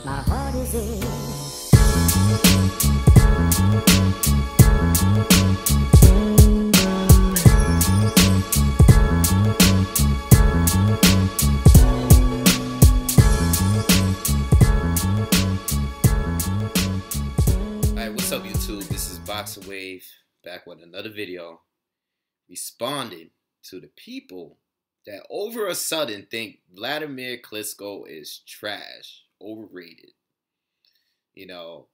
My heart is in. Alright, what's up YouTube? This is BoxingWave back with another video responding to the people that over a sudden think Wladimir Klitschko is trash, overrated. You know,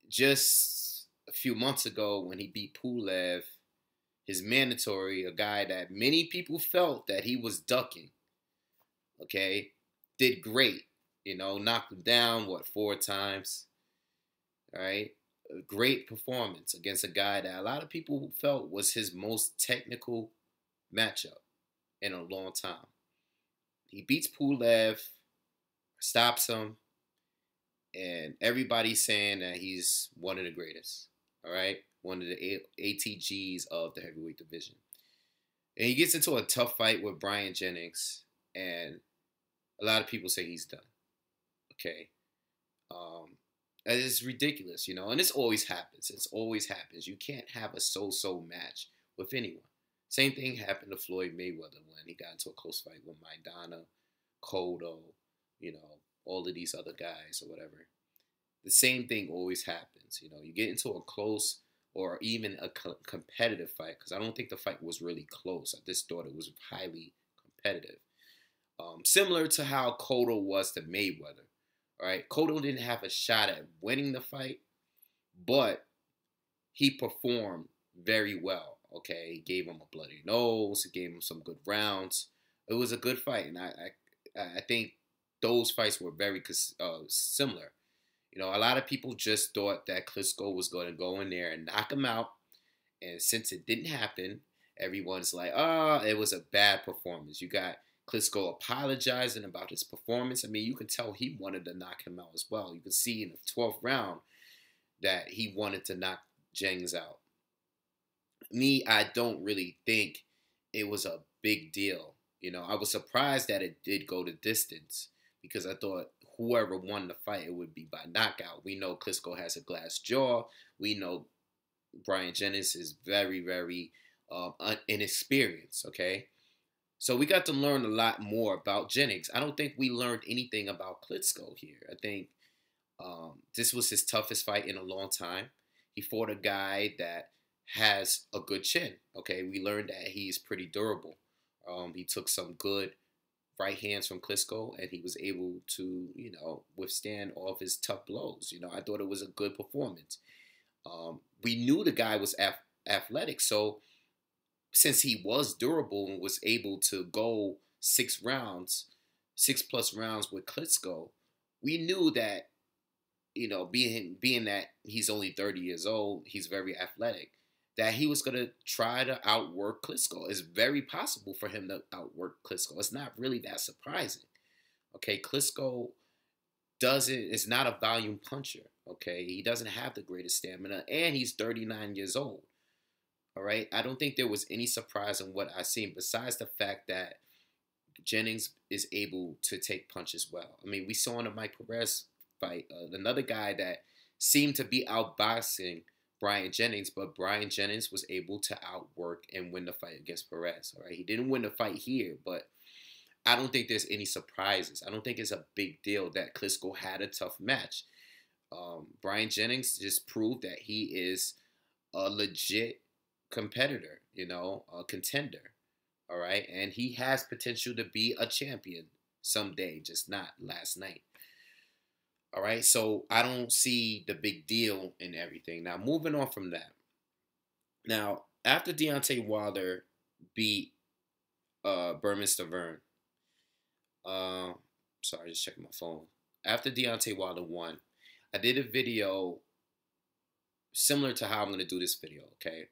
just a few months ago when he beat Pulev, his mandatory, a guy that many people felt that he was ducking, okay, did great. You know, knocked him down, what, 4 times? All right, a great performance against a guy that a lot of people felt was his most technical matchup in a long time. He beats Pulev, stops him, and everybody's saying that he's one of the greatest. All right, one of the ATGs of the heavyweight division. And he gets into a tough fight with Bryant Jennings, and a lot of people say he's done. Okay. It's ridiculous, you know, and this always happens. It always happens. You can't have a so-so match with anyone. Same thing happened to Floyd Mayweather when he got into a close fight with Maidana, Cotto, you know, all of these other guys or whatever. The same thing always happens. You know, you get into a close or even a competitive fight, because I don't think the fight was really close. I just thought it was highly competitive. Similar to how Cotto was to Mayweather. All right, Cotto didn't have a shot at winning the fight, but he performed very well. Okay, he gave him a bloody nose. He gave him some good rounds. It was a good fight, and I think those fights were very similar. You know, a lot of people just thought that Klitschko was going to go in there and knock him out, and since it didn't happen, everyone's like, "Oh, it was a bad performance." You got Klitschko apologizing about his performance. I mean, you can tell he wanted to knock him out as well. You can see in the 12th round that he wanted to knock Jennings out. Me, I don't really think it was a big deal. You know, I was surprised that it did go the distance because I thought whoever won the fight, it would be by knockout. We know Klitschko has a glass jaw. We know Bryant Jennings is very, very inexperienced, okay? So we got to learn a lot more about Jennings. I don't think we learned anything about Klitschko here. I think this was his toughest fight in a long time. He fought a guy that has a good chin. Okay, we learned that he's pretty durable. He took some good right hands from Klitschko, and he was able to, you know, withstand all of his tough blows. You know, I thought it was a good performance. We knew the guy was athletic, so since he was durable and was able to go 6 plus rounds with Klitschko, we knew that, you know, being that he's only 30 years old, he's very athletic, that he was going to try to outwork Klitschko. It's very possible for him to outwork Klitschko. It's not really that surprising. Okay, Klitschko is not a volume puncher. Okay, he doesn't have the greatest stamina, and he's 39 years old. All right, I don't think there was any surprise in what I seen besides the fact that Jennings is able to take punches well. I mean, we saw in the Mike Perez fight, another guy that seemed to be outboxing Bryant Jennings, but Bryant Jennings was able to outwork and win the fight against Perez. All right, he didn't win the fight here, but I don't think there's any surprises. I don't think it's a big deal that Klitschko had a tough match. Bryant Jennings just proved that he is a legit competitor, you know, a contender, all right? And he has potential to be a champion someday, just not last night. All right, so I don't see the big deal in everything. Now, moving on from that. Now, after Deontay Wilder beat Berman Stavern, sorry, just checking my phone. After Deontay Wilder won, I did a video similar to how I'm going to do this video, okay?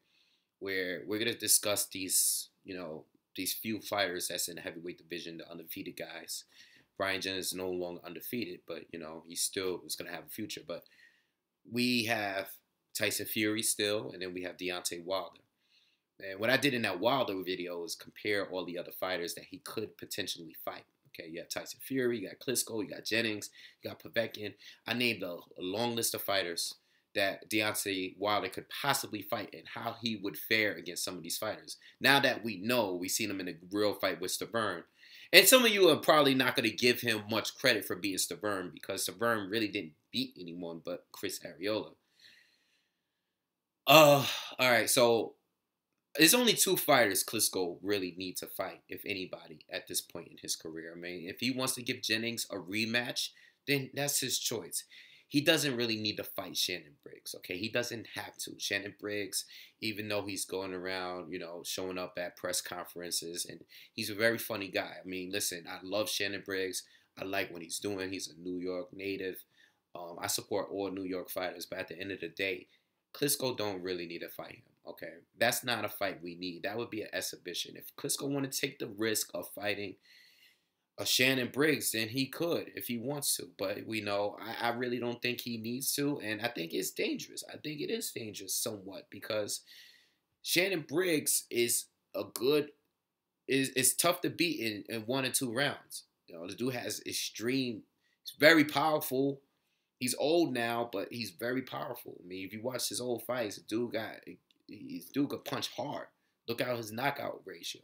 Where we're going to discuss these, you know, these few fighters that's in the heavyweight division, the undefeated guys. Bryant Jennings is no longer undefeated, but, you know, he still is going to have a future. But we have Tyson Fury still, and then we have Deontay Wilder. And what I did in that Wilder video is compare all the other fighters that he could potentially fight, Okay, you have Tyson Fury, you got Klitschko, you got Jennings, you got Povetkin. I named a long list of fighters that Deontay Wilder could possibly fight and how he would fare against some of these fighters. Now that we know, we've seen him in a real fight with Stavern. And some of you are probably not going to give him much credit for beating Stavern because Stavern really didn't beat anyone but Chris Arreola. All right, so there's only 2 fighters Klitschko really needs to fight, if anybody, at this point in his career. I mean, if he wants to give Jennings a rematch, then that's his choice. He doesn't really need to fight Shannon Briggs, okay? He doesn't have to. Shannon Briggs, even though he's going around, showing up at press conferences, and he's a very funny guy. I mean, listen, I love Shannon Briggs. I like what he's doing. He's a New York native. I support all New York fighters, but at the end of the day, Klitschko don't really need to fight him, okay? That's not a fight we need. That would be an exhibition. If Klitschko want to take the risk of fighting a Shannon Briggs, then he could if he wants to. But we know I really don't think he needs to, and I think it's dangerous. I think it is dangerous somewhat because Shannon Briggs is tough to beat in 1 or 2 rounds. The dude has he's very powerful. He's old now, but he's very powerful. I mean, if you watch his old fights, dude could punch hard. Look at his knockout ratio.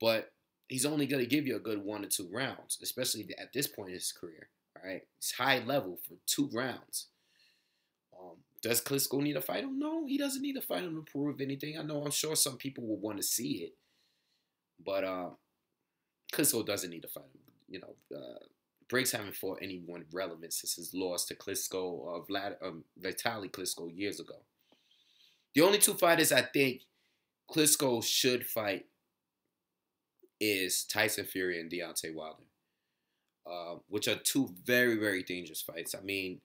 But he's only going to give you a good 1 or 2 rounds, especially at this point in his career. All right, it's high level for 2 rounds. Does Klitschko need to fight him? No, he doesn't need to fight him to prove anything. I'm sure some people will want to see it, but Klitschko doesn't need to fight him. Briggs haven't fought anyone relevant since his loss to Klitschko, Vitaly Klitschko years ago. The only 2 fighters I think Klitschko should fight is Tyson Fury and Deontay Wilder, which are 2 very, very dangerous fights. I mean,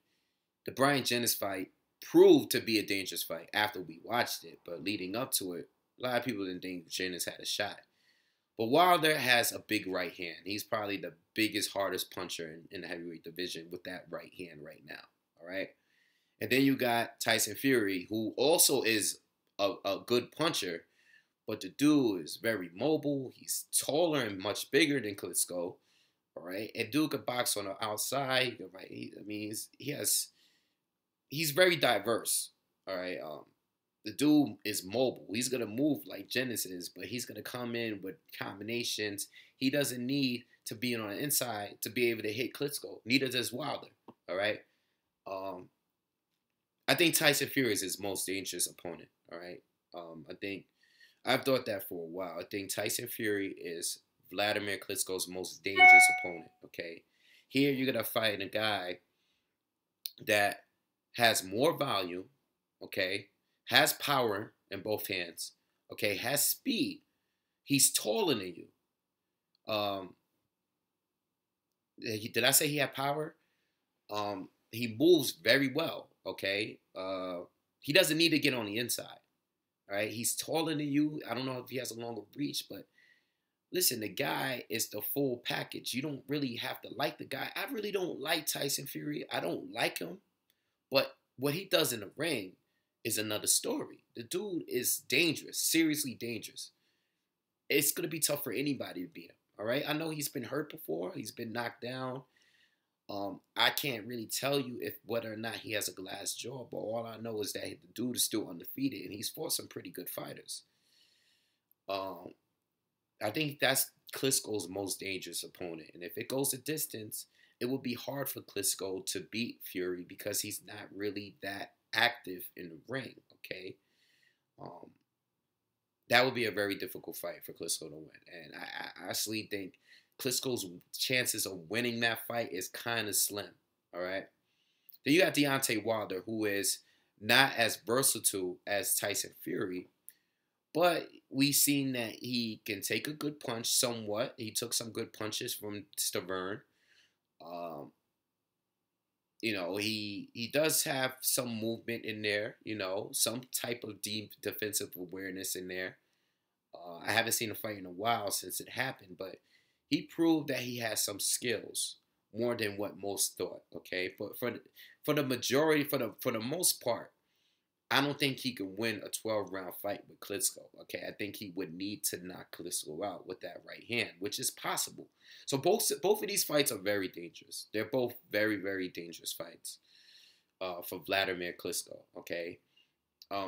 the Brian Jennings fight proved to be a dangerous fight after we watched it, but leading up to it, a lot of people didn't think Jennings had a shot. But Wilder has a big right hand. He's probably the biggest, hardest puncher in the heavyweight division with that right hand right now. All right? And then you got Tyson Fury, who also is a good puncher, but the dude is very mobile. He's taller and much bigger than Klitschko. All right? And dude could box on the outside. Right? He's very diverse. All right? The dude is mobile. He's going to move like Jennings is, but he's going to come in with combinations. He doesn't need to be on the inside to be able to hit Klitschko. Neither does Wilder. All right? I think Tyson Fury is his most dangerous opponent. All right? I've thought that for a while. I think Tyson Fury is Wladimir Klitschko's most dangerous opponent. Okay? Here you're going to fight a guy that has more volume. Okay? Has power in both hands, okay, has speed. He's taller than you. Did I say he had power? He moves very well, okay? He doesn't need to get on the inside, all right? He's taller than you. I don't know if he has a longer reach, but listen, the guy is the full package. You don't really have to like the guy. I really don't like Tyson Fury. I don't like him, but what he does in the ring is another story. The dude is dangerous, seriously dangerous. It's going to be tough for anybody to beat him, all right? I know he's been hurt before. He's been knocked down. I can't really tell you whether or not he has a glass jaw, but all I know is that the dude is still undefeated, and he's fought some pretty good fighters. I think that's Klitschko's most dangerous opponent, and if it goes a distance, it will be hard for Klitschko to beat Fury because he's not really that active in the ring, okay? That would be a very difficult fight for Klitschko to win. And I actually think Klitschko's chances of winning that fight is kind of slim, all right? Then you got Deontay Wilder, who is not as versatile as Tyson Fury, but we've seen that he can take a good punch somewhat. He took some good punches from Stavern. He does have some movement in there, some type of deep defensive awareness in there. I haven't seen a fight in a while since it happened, but he proved that he has some skills more than what most thought. Okay, but for the majority, for the most part, I don't think he can win a 12-round fight with Klitschko. Okay, I think he would need to knock Klitschko out with that right hand, which is possible. So both of these fights are very dangerous. They're both very, very dangerous fights for Wladimir Klitschko. Okay,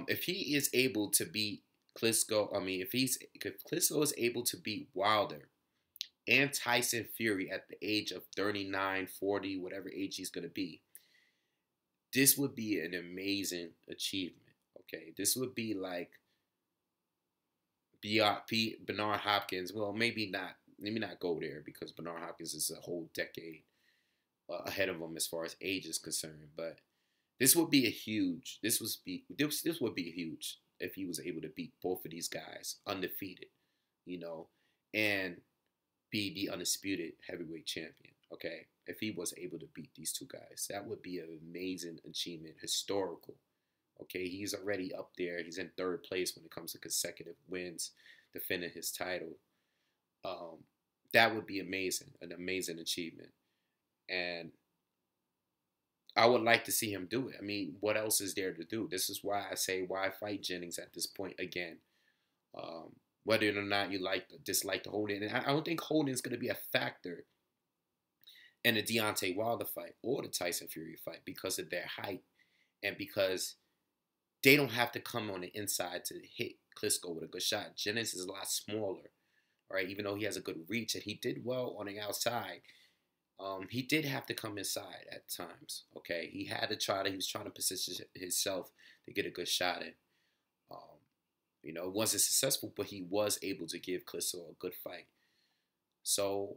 if he is able to beat Klitschko, if Klitschko is able to beat Wilder and Tyson Fury at the age of 39, 40, whatever age he's gonna be, this would be an amazing achievement. Okay, this would be like Bernard Hopkins. Well, maybe not. Maybe not go there because Bernard Hopkins is a whole decade ahead of him as far as age is concerned. But this would be a huge. This would be huge if he was able to beat both of these guys undefeated, and be the undisputed heavyweight champion. Okay, if he was able to beat these two guys, that would be an amazing achievement, historical. Okay, he's already up there. He's in third place when it comes to consecutive wins, defending his title. That would be amazing, an amazing achievement. And I would like to see him do it. I mean, what else is there to do? This is why I say, why fight Jennings at this point again? Whether or not you dislike the Holding. And I don't think Holding is going to be a factor in the Deontay Wilder fight or the Tyson Fury fight because of their height and because they don't have to come on the inside to hit Klitschko with a good shot. Jennings is a lot smaller, right? Even though he has a good reach and he did well on the outside, he did have to come inside at times. Okay, he was trying to position himself to get a good shot in. It wasn't successful, but he was able to give Klitschko a good fight. So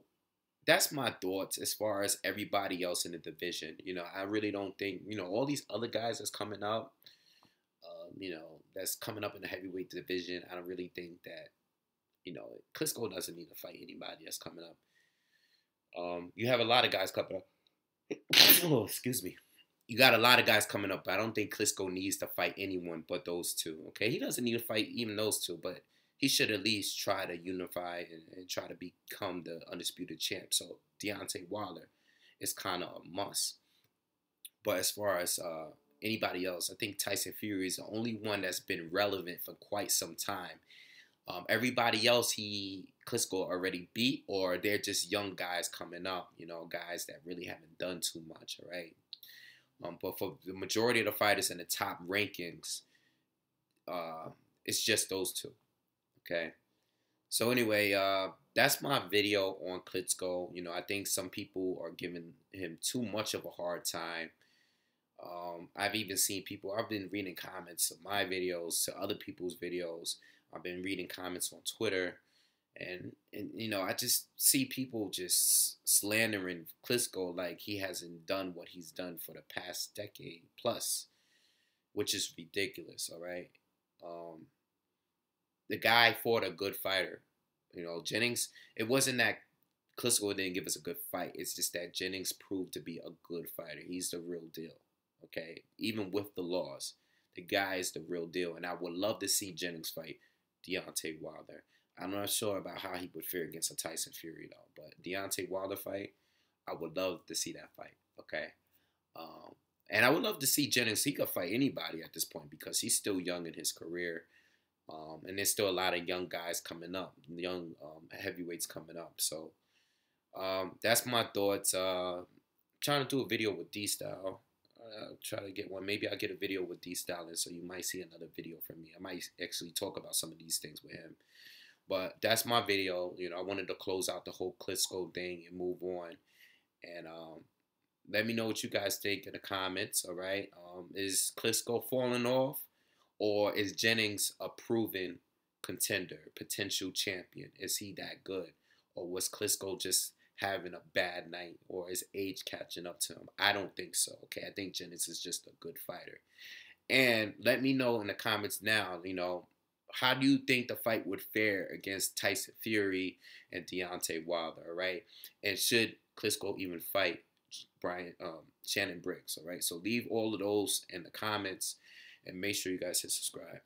that's my thoughts as far as everybody else in the division. I really don't think, all these other guys that's coming up, that's coming up in the heavyweight division. I don't really think that, Klitschko doesn't need to fight anybody that's coming up. You have a lot of guys coming up. Oh, excuse me. You got a lot of guys coming up, but I don't think Klitschko needs to fight anyone but those two. Okay, he doesn't need to fight even those two, but he should at least try to unify and try to become the undisputed champ. So Deontay Wilder is kind of a must. But as far as anybody else, I think Tyson Fury is the only one that's been relevant for quite some time. Everybody else Klitschko already beat, or they're just young guys coming up, guys that really haven't done too much, all right? But for the majority of the fighters in the top rankings, it's just those two, okay? So anyway, that's my video on Klitschko. I think some people are giving him too much of a hard time. I've even seen I've been reading comments of my videos to other people's videos. I've been reading comments on Twitter. And I just see people just slandering Klitschko like he hasn't done what he's done for the past decade plus, which is ridiculous, all right? The guy fought a good fighter. Jennings, it wasn't that Klitschko didn't give us a good fight. It's just that Jennings proved to be a good fighter. He's the real deal, okay? Even with the loss, the guy is the real deal. And I would love to see Jennings fight Deontay Wilder. I'm not sure about how he would fare against a Tyson Fury, though. But Deontay Wilder fight, I would love to see that fight, okay? And I would love to see Jennings. He could fight anybody at this point because he's still young in his career. And there's still a lot of young guys coming up, young heavyweights coming up. So that's my thoughts. Trying to do a video with D-Style. Try to get one. Maybe I'll get a video with D-Style, and so you might see another video from me. I might actually talk about some of these things with him. But that's my video. I wanted to close out the whole Klitschko thing and move on. And let me know what you guys think in the comments, all right? Is Klitschko falling off? Or is Jennings a proven contender, potential champion? Is he that good? Or was Klitschko just having a bad night? Or is age catching up to him? I don't think so, okay? I think Jennings is just a good fighter. And let me know in the comments now, how do you think the fight would fare against Tyson Fury and Deontay Wilder, all right? And should Klitschko even fight Shannon Briggs, all right? So leave all of those in the comments and make sure you guys hit subscribe.